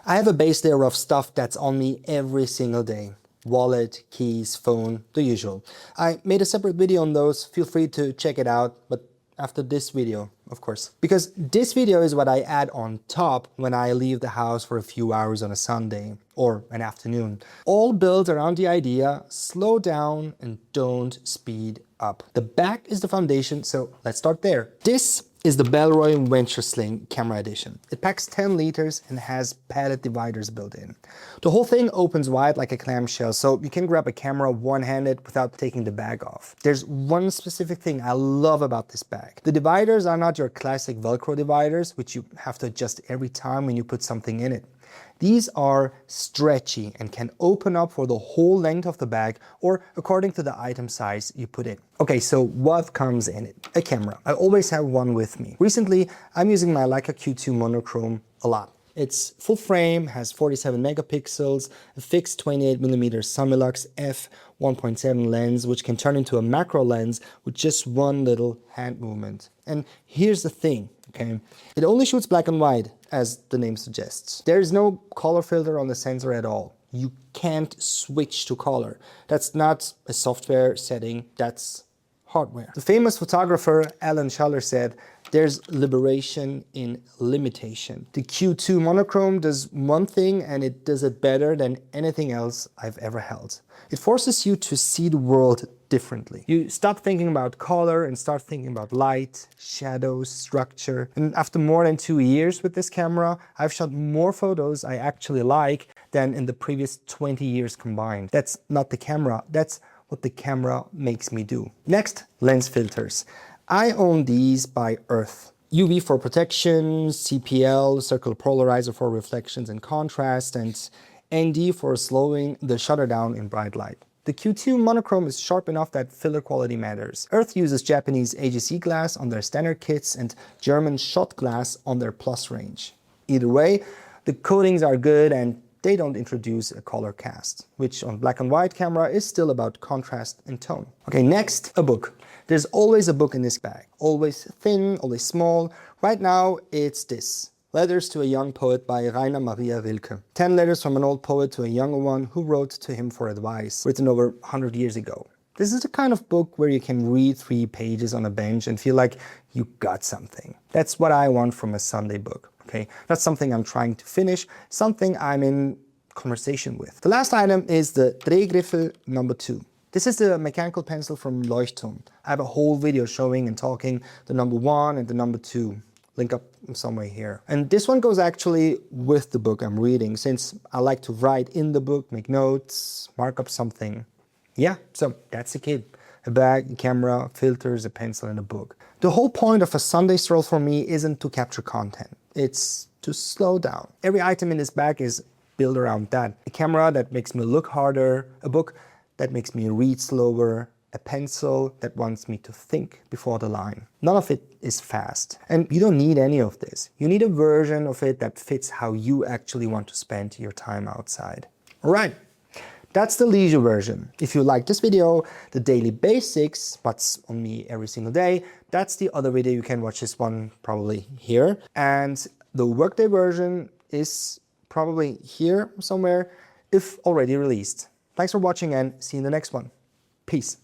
I have a base layer of stuff that's on me every single day. Wallet, keys, phone, the usual. I made a separate video on those, feel free to check it out, but after this video, of course. Because this video is what I add on top when I leave the house for a few hours on a Sunday or an afternoon. All built around the idea, slow down and don't speed up. The back is the foundation, so let's start there. This is the Bellroy Venture Sling Camera Edition. It packs 10 liters and has padded dividers built in. The whole thing opens wide like a clamshell, so you can grab a camera one-handed without taking the bag off. There's one specific thing I love about this bag. The dividers are not your classic Velcro dividers, which you have to adjust every time when you put something in it. These are stretchy and can open up for the whole length of the bag or according to the item size you put in. Okay, so what comes in it? A camera. I always have one with me. Recently, I'm using my Leica Q2 Monochrom a lot. It's full frame, has 47 megapixels, a fixed 28mm Summilux f1.7 lens, which can turn into a macro lens with just one little hand movement. And here's the thing, okay? It only shoots black and white, as the name suggests. There is no color filter on the sensor at all. You can't switch to color. That's not a software setting, that's hardware. The famous photographer Alan Schaller said, "There's liberation in limitation." The Q2 Monochrom does one thing and it does it better than anything else I've ever held. It forces you to see the world differently. You stop thinking about color and start thinking about light, shadows, structure. And after more than 2 years with this camera, I've shot more photos I actually like than in the previous 20 years combined. That's not the camera, that's what the camera makes me do. Next, lens filters. I own these by Earth. UV for protection, CPL, circular polarizer for reflections and contrast, and ND for slowing the shutter down in bright light. The Q2 Monochrom is sharp enough that filler quality matters. Earth uses Japanese AGC glass on their standard kits and German shot glass on their plus range. Either way, the coatings are good and they don't introduce a color cast, which on black and white camera is still about contrast and tone. Okay, next, a book. There's always a book in this bag. Always thin, always small. Right now, it's this. Letters to a Young Poet by Rainer Maria Rilke. 10 letters from an old poet to a younger one who wrote to him for advice, written over 100 years ago. This is the kind of book where you can read 3 pages on a bench and feel like you got something. That's what I want from a Sunday book. Okay, that's something I'm trying to finish, something I'm in conversation with. The last item is the Drehgriffel number 2. This is the mechanical pencil from Leuchtturm. I have a whole video showing and talking the number 1 and the number 2. Link up somewhere here. And this one goes actually with the book I'm reading, since I like to write in the book, make notes, mark up something. Yeah, so that's the kit. A bag, a camera, filters, a pencil, and a book. The whole point of a Sunday stroll for me isn't to capture content. It's to slow down. Every item in this bag is built around that. A camera that makes me look harder, a book that makes me read slower, a pencil that wants me to think before the line. None of it is fast. And you don't need any of this. You need a version of it that fits how you actually want to spend your time outside. All right. That's the leisure version. If you like this video, the daily basics, but on me every single day, that's the other video. You can watch this one probably here. And the workday version is probably here somewhere, if already released. Thanks for watching and see you in the next one. Peace.